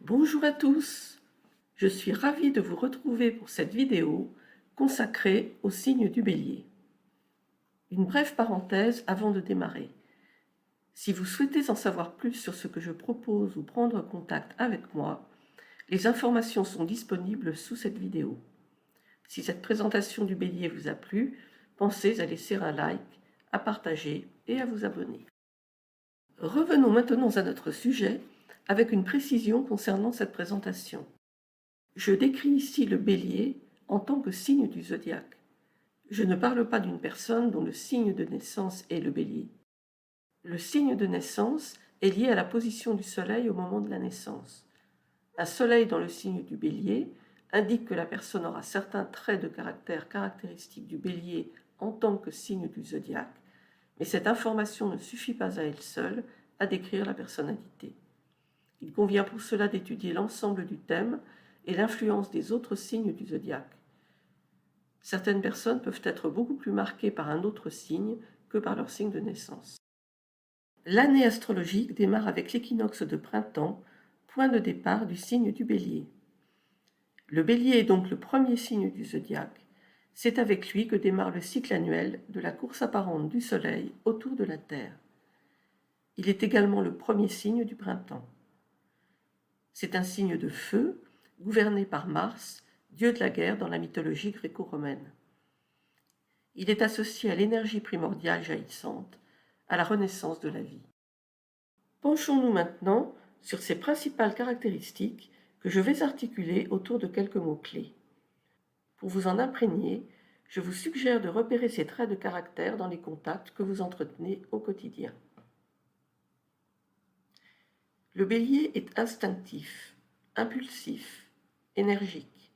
Bonjour à tous, je suis ravie de vous retrouver pour cette vidéo consacrée au signe du Bélier. Une brève parenthèse avant de démarrer. Si vous souhaitez en savoir plus sur ce que je propose ou prendre contact avec moi, les informations sont disponibles sous cette vidéo. Si cette présentation du Bélier vous a plu, pensez à laisser un like, à partager et à vous abonner. Revenons maintenant à notre sujet avec une précision concernant cette présentation. Je décris ici le Bélier en tant que signe du zodiaque. Je ne parle pas d'une personne dont le signe de naissance est le Bélier. Le signe de naissance est lié à la position du Soleil au moment de la naissance. Un Soleil dans le signe du Bélier indique que la personne aura certains traits de caractère caractéristiques du Bélier en tant que signe du zodiaque, mais cette information ne suffit pas à elle seule à décrire la personnalité. Il convient pour cela d'étudier l'ensemble du thème et l'influence des autres signes du zodiaque. Certaines personnes peuvent être beaucoup plus marquées par un autre signe que par leur signe de naissance. L'année astrologique démarre avec l'équinoxe de printemps, point de départ du signe du Bélier. Le Bélier est donc le premier signe du zodiaque. C'est avec lui que démarre le cycle annuel de la course apparente du Soleil autour de la Terre. Il est également le premier signe du printemps. C'est un signe de feu, gouverné par Mars, dieu de la guerre dans la mythologie gréco-romaine. Il est associé à l'énergie primordiale jaillissante, à la renaissance de la vie. Penchons-nous maintenant sur ses principales caractéristiques que je vais articuler autour de quelques mots-clés. Pour vous en imprégner, je vous suggère de repérer ces traits de caractère dans les contacts que vous entretenez au quotidien. Le Bélier est instinctif, impulsif, énergique.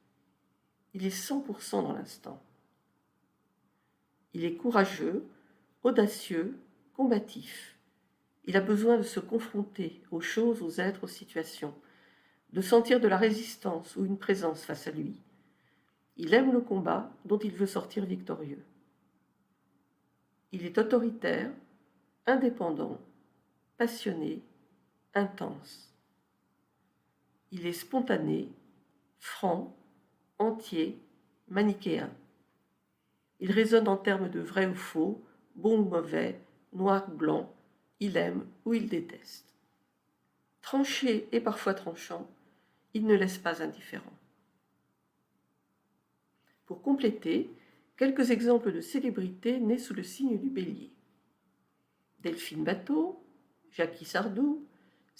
Il est 100% dans l'instant. Il est courageux, audacieux, combatif. Il a besoin de se confronter aux choses, aux êtres, aux situations, de sentir de la résistance ou une présence face à lui. Il aime le combat dont il veut sortir victorieux. Il est autoritaire, indépendant, passionné, intense. Il est spontané, franc, entier, manichéen. Il raisonne en termes de vrai ou faux, bon ou mauvais, noir ou blanc, il aime ou il déteste. Tranché et parfois tranchant, il ne laisse pas indifférent. Pour compléter, quelques exemples de célébrités nées sous le signe du Bélier. Delphine Batho, Jackie Sardou,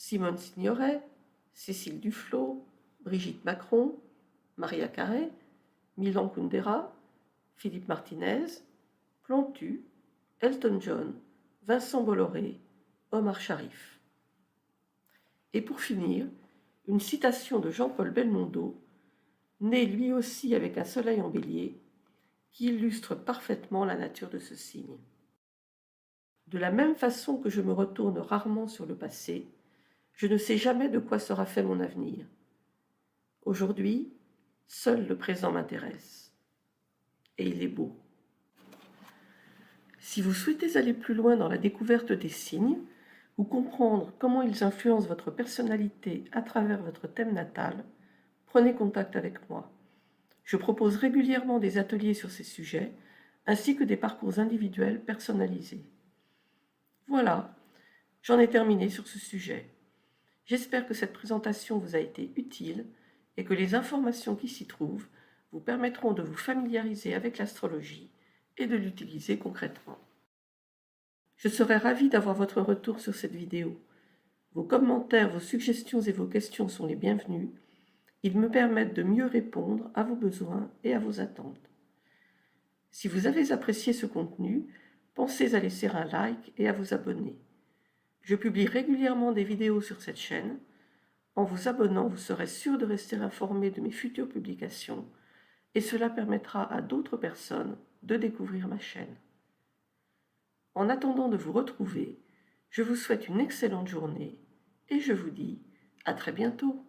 Simone Signoret, Cécile Duflot, Brigitte Macron, Maria Carey, Milan Kundera, Philippe Martinez, Plantu, Elton John, Vincent Bolloré, Omar Sharif. Et pour finir, une citation de Jean-Paul Belmondo, né lui aussi avec un soleil en Bélier, qui illustre parfaitement la nature de ce signe. De la même façon que je me retourne rarement sur le passé, je ne sais jamais de quoi sera fait mon avenir. Aujourd'hui, seul le présent m'intéresse. Et il est beau. Si vous souhaitez aller plus loin dans la découverte des signes, ou comprendre comment ils influencent votre personnalité à travers votre thème natal, prenez contact avec moi. Je propose régulièrement des ateliers sur ces sujets, ainsi que des parcours individuels personnalisés. Voilà, j'en ai terminé sur ce sujet. J'espère que cette présentation vous a été utile et que les informations qui s'y trouvent vous permettront de vous familiariser avec l'astrologie et de l'utiliser concrètement. Je serai ravie d'avoir votre retour sur cette vidéo. Vos commentaires, vos suggestions et vos questions sont les bienvenus. Ils me permettent de mieux répondre à vos besoins et à vos attentes. Si vous avez apprécié ce contenu, pensez à laisser un like et à vous abonner. Je publie régulièrement des vidéos sur cette chaîne. En vous abonnant, vous serez sûr de rester informé de mes futures publications et cela permettra à d'autres personnes de découvrir ma chaîne. En attendant de vous retrouver, je vous souhaite une excellente journée et je vous dis à très bientôt.